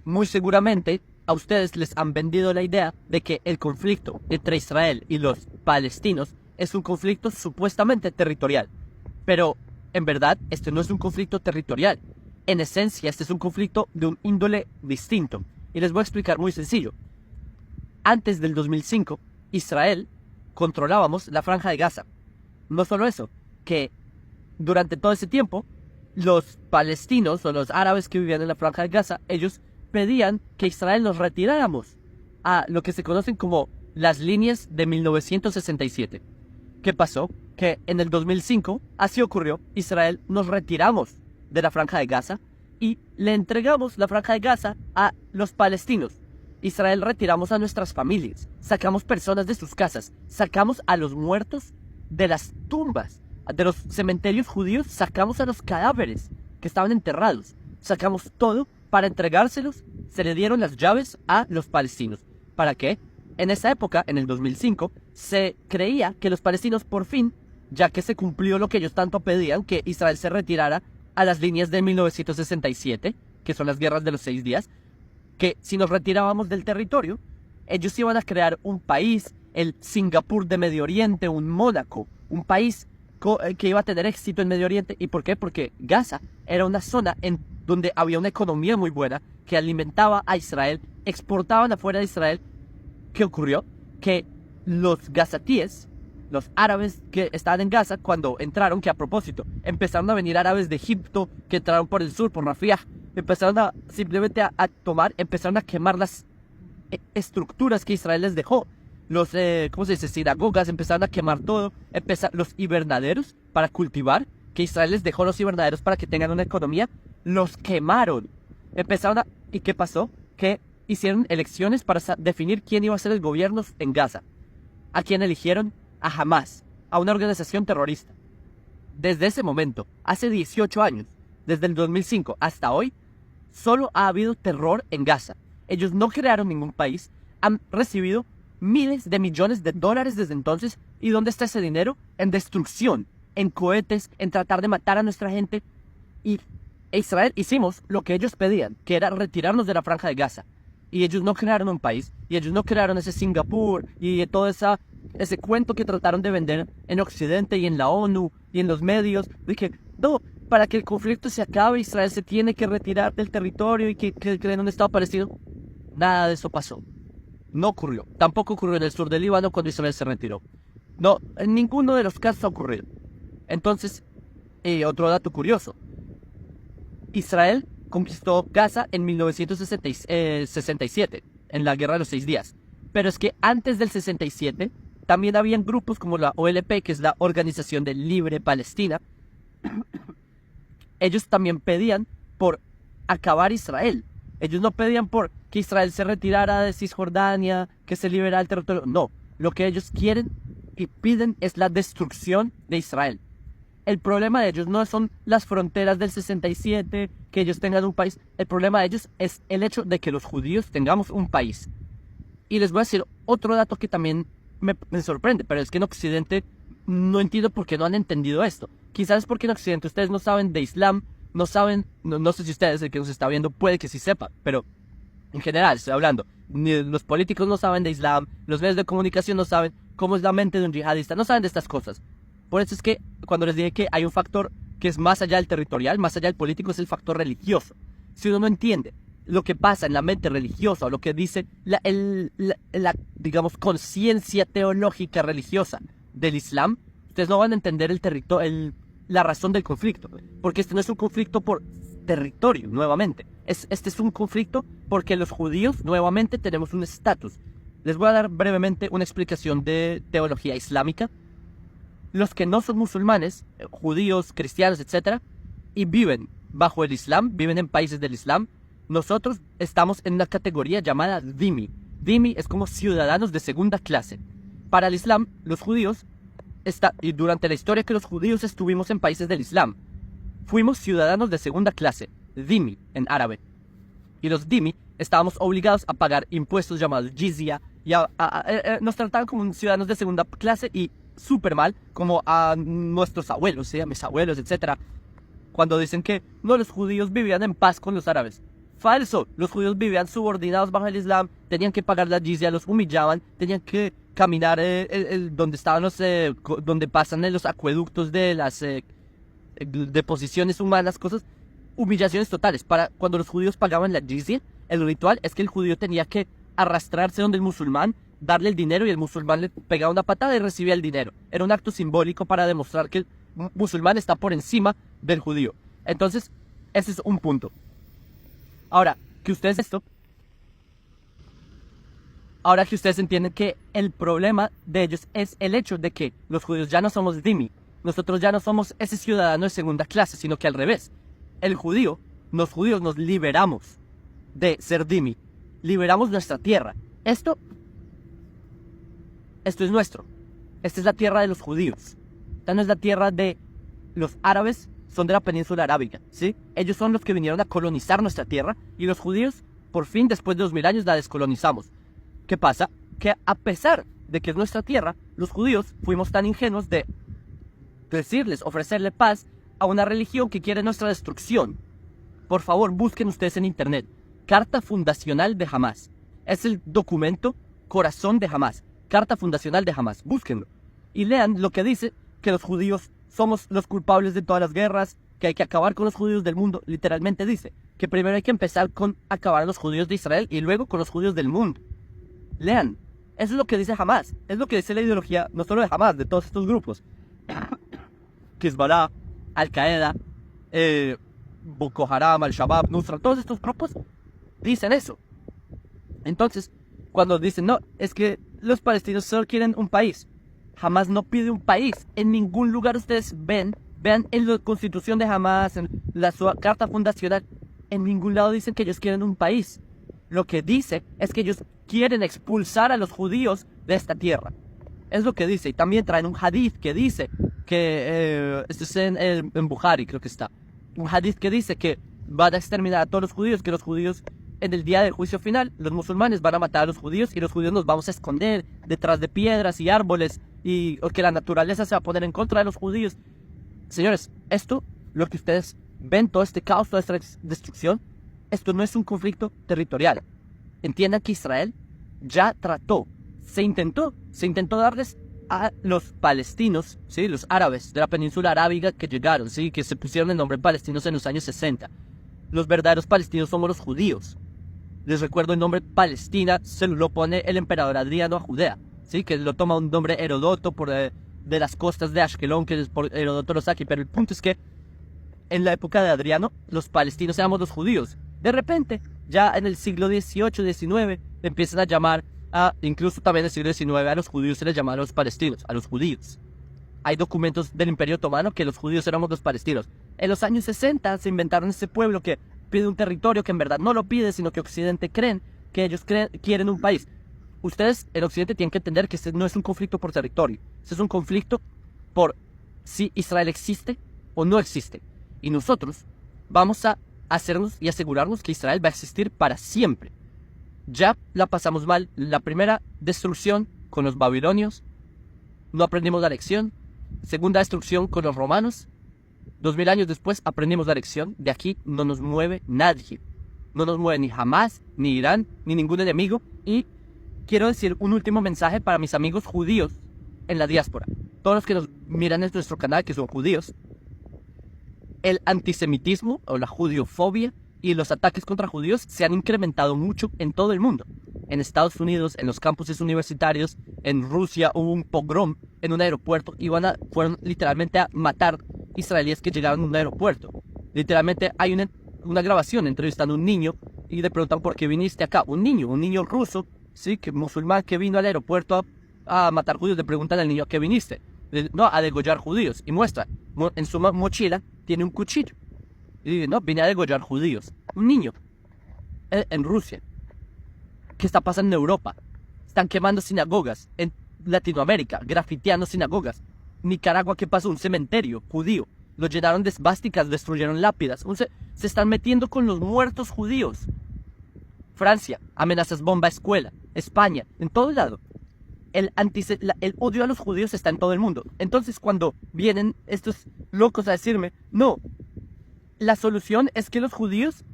Muy seguramente a ustedes les han vendido la idea de que el conflicto entre Israel y los palestinos es un conflicto supuestamente territorial. Pero, en verdad, este no es un conflicto territorial. En esencia, este es un conflicto de un índole distinto. Y les voy a explicar muy sencillo. Antes del 2005, Israel controlábamos la Franja de Gaza. No solo eso, que durante todo ese tiempo, los palestinos o los árabes que vivían en la Franja de Gaza, ellos pedían que Israel nos retiráramos a lo que se conocen como las líneas de 1967. ¿Qué pasó? Que en el 2005, así ocurrió, Israel nos retiramos de la Franja de Gaza y le entregamos la Franja de Gaza a los palestinos. Israel retiramos a nuestras familias, sacamos personas de sus casas, sacamos a los muertos de las tumbas, de los cementerios judíos, sacamos a los cadáveres que estaban enterrados, sacamos todo para entregárselos, se le dieron las llaves a los palestinos. ¿Para qué? En esa época, en el 2005, se creía que los palestinos por fin, ya que se cumplió lo que ellos tanto pedían, que Israel se retirara a las líneas de 1967, que son las guerras de los 6 días, que si nos retirábamos del territorio, ellos iban a crear un país, el Singapur de Medio Oriente, un Mónaco, un país que iba a tener éxito en Medio Oriente. ¿Y por qué? Porque Gaza era una zona en donde había una economía muy buena que alimentaba a Israel, exportaban afuera de Israel. ¿Qué ocurrió? Que los gazatíes, los árabes que estaban en Gaza, cuando entraron, que a propósito, empezaron a venir árabes de Egipto, que entraron por el sur, por Rafah, empezaron a simplemente a tomar, empezaron a quemar las estructuras que Israel les dejó. Los, ¿cómo se dice? Sinagogas, empezaron a quemar todo, los invernaderos para cultivar, que Israel les dejó los invernaderos para que tengan una economía, los quemaron. ¿Y qué pasó? Que hicieron elecciones para definir quién iba a ser el gobierno en Gaza. ¿A quién eligieron? A Hamas, a una organización terrorista. Desde ese momento, hace 18 años, desde el 2005 hasta hoy, solo ha habido terror en Gaza. Ellos no crearon ningún país, han recibido miles de millones de dólares desde entonces. ¿Y dónde está ese dinero? En destrucción, en cohetes, en tratar de matar a nuestra gente. Y Israel hicimos lo que ellos pedían, que era retirarnos de la Franja de Gaza. Y ellos no crearon un país, y ellos no crearon ese Singapur, y todo ese cuento que trataron de vender en Occidente y en la ONU y en los medios. Dije, no, para que el conflicto se acabe, Israel se tiene que retirar del territorio y que creen un estado palestino. Nada de eso pasó. No ocurrió. Tampoco ocurrió en el sur del Líbano cuando Israel se retiró. No, en ninguno de los casos ha ocurrido. Entonces, otro dato curioso. Israel conquistó Gaza en 1967, en la Guerra de los 6 días. Pero es que antes del 67, también habían grupos como la OLP, que es la Organización de Libre Palestina. Ellos también pedían por acabar Israel. Ellos no pedían por que Israel se retirara de Cisjordania, que se liberara el territorio. No, lo que ellos quieren y piden es la destrucción de Israel. El problema de ellos no son las fronteras del 67, que ellos tengan un país. El problema de ellos es el hecho de que los judíos tengamos un país. Y les voy a decir otro dato que también me sorprende, pero es que en Occidente no entiendo por qué no han entendido esto. Quizás es porque en Occidente ustedes no saben de Islam, no saben, no sé si ustedes, el que nos está viendo, puede que sí sepa, pero en general estoy hablando. Ni los políticos no saben de Islam, los medios de comunicación no saben cómo es la mente de un yihadista, no saben de estas cosas. Por eso es que cuando les dije que hay un factor que es más allá del territorial, más allá del político, es el factor religioso. Si uno no entiende lo que pasa en la mente religiosa, o lo que dice la digamos, conciencia teológica religiosa del Islam, ustedes no van a entender la razón del conflicto. Porque este no es un conflicto por territorio, nuevamente. Este es un conflicto porque los judíos, nuevamente, tenemos un estatus. Les voy a dar brevemente una explicación de teología islámica. Los que no son musulmanes, judíos, cristianos, etc., y viven bajo el Islam, viven en países del Islam, nosotros estamos en una categoría llamada dhimmi. Dhimmi es como ciudadanos de segunda clase. Para el Islam, los judíos, y durante la historia que los judíos estuvimos en países del Islam, fuimos ciudadanos de segunda clase, dhimmi en árabe. Y los dhimmi estábamos obligados a pagar impuestos llamados jizya, y nos trataban como ciudadanos de segunda clase y súper mal, como a nuestros abuelos, a mis abuelos, etc. Cuando dicen que no, los judíos vivían en paz con los árabes. Falso. Los judíos vivían subordinados bajo el Islam, tenían que pagar la jizya, los humillaban, tenían que caminar donde estaban donde pasan los acueductos de las deposiciones humanas, cosas, humillaciones totales. Cuando los judíos pagaban la jizya, el ritual es que el judío tenía que arrastrarse donde el musulmán, darle el dinero y el musulmán le pegaba una patada y recibía el dinero. Era un acto simbólico para demostrar que el musulmán está por encima del judío. Entonces, ese es un punto. Ahora que ustedes entienden que el problema de ellos es el hecho de que los judíos ya no somos dhimmi. Nosotros ya no somos ese ciudadano de segunda clase, sino que al revés. Los judíos nos liberamos de ser dhimmi. Liberamos nuestra tierra. Esto es nuestro. Esta es la tierra de los judíos. Esta no es la tierra de los árabes, son de la península arábiga, ¿sí? Ellos son los que vinieron a colonizar nuestra tierra y los judíos, por fin, después de 2000 años, la descolonizamos. ¿Qué pasa? Que a pesar de que es nuestra tierra, los judíos fuimos tan ingenuos de ofrecerle paz a una religión que quiere nuestra destrucción. Por favor, busquen ustedes en internet. Carta Fundacional de Hamás. Es el documento corazón de Hamás. Carta Fundacional de Hamás. Búsquenlo. Y lean lo que dice que los judíos somos los culpables de todas las guerras, que hay que acabar con los judíos del mundo. Literalmente dice que primero hay que empezar con acabar a los judíos de Israel y luego con los judíos del mundo. Lean. Eso es lo que dice Hamás. Es lo que dice la ideología, no solo de Hamás, de todos estos grupos. Hezbollah, Al-Qaeda, Boko Haram, Al-Shabaab, Nusra, todos estos grupos dicen eso. Entonces, cuando dicen, no, es que los palestinos solo quieren un país. Hamás no pide un país. En ningún lugar ustedes vean en la constitución de Hamás, en la carta fundacional, en ningún lado dicen que ellos quieren un país. Lo que dice es que ellos quieren expulsar a los judíos de esta tierra. Es lo que dice. Y también traen un hadith que dice que, esto es en Bukhari, creo que está. Un hadith que dice que van a exterminar a todos los judíos, que los judíos en el día del juicio final, los musulmanes van a matar a los judíos y los judíos nos vamos a esconder detrás de piedras y árboles y que la naturaleza se va a poner en contra de los judíos. Señores, esto, lo que ustedes ven, todo este caos, toda esta destrucción, esto no es un conflicto territorial. Entiendan que Israel ya se intentó darles a los palestinos, ¿sí? Los árabes de la península arábiga que llegaron, ¿sí? Que se pusieron el nombre palestinos en los años 60. Los verdaderos palestinos somos los judíos. Les recuerdo, el nombre Palestina se lo pone el emperador Adriano a Judea, ¿sí? Que lo toma un nombre Heródoto de las costas de Ashkelon, que por Heródoto lo saque. Pero el punto es que en la época de Adriano, los palestinos éramos los judíos. De repente, ya en el siglo XVIII, XIX, empiezan a llamar incluso también en el siglo XIX, a los judíos se les llamaban los palestinos, a los judíos. Hay documentos del Imperio Otomano que los judíos éramos los palestinos. En los años 60 se inventaron ese pueblo que pide un territorio que en verdad no lo pide, sino que Occidente creen que ellos quieren un país. Ustedes en Occidente tienen que entender que este no es un conflicto por territorio. Este es un conflicto por si Israel existe o no existe. Y nosotros vamos a hacernos y asegurarnos que Israel va a existir para siempre. Ya la pasamos mal. La primera destrucción con los babilonios, no aprendimos la lección. Segunda destrucción con los romanos. 2000 años después aprendimos la lección. De aquí no nos mueve nadie. No nos mueve ni Hamás, ni Irán, ni ningún enemigo. Y quiero decir un último mensaje para mis amigos judíos en la diáspora. Todos los que nos miran en nuestro canal, que son judíos. El antisemitismo o la judiofobia y los ataques contra judíos se han incrementado mucho en todo el mundo. En Estados Unidos, en los campuses universitarios, en Rusia hubo un pogrom en un aeropuerto y fueron literalmente a matar israelíes que llegaron a un aeropuerto. Literalmente hay una grabación entrevistando a un niño y le preguntan por qué viniste acá. Un niño ruso, sí, que musulmán que vino al aeropuerto a matar judíos. Le preguntan al niño a qué viniste. No, a degollar judíos. Y muestra, en su mochila tiene un cuchillo. Y dice, no, vine a degollar judíos. Un niño. En Rusia. ¿Qué está pasando en Europa? Están quemando sinagogas. En Latinoamérica, grafiteando sinagogas. Nicaragua, ¿qué pasó? Un cementerio judío. Lo llenaron de esvásticas, destruyeron lápidas. Se están metiendo con los muertos judíos. Francia, amenazas bomba a escuela. España, en todo lado. El odio a los judíos está en todo el mundo. Entonces, cuando vienen estos locos a decirme, no, la solución es que los judíos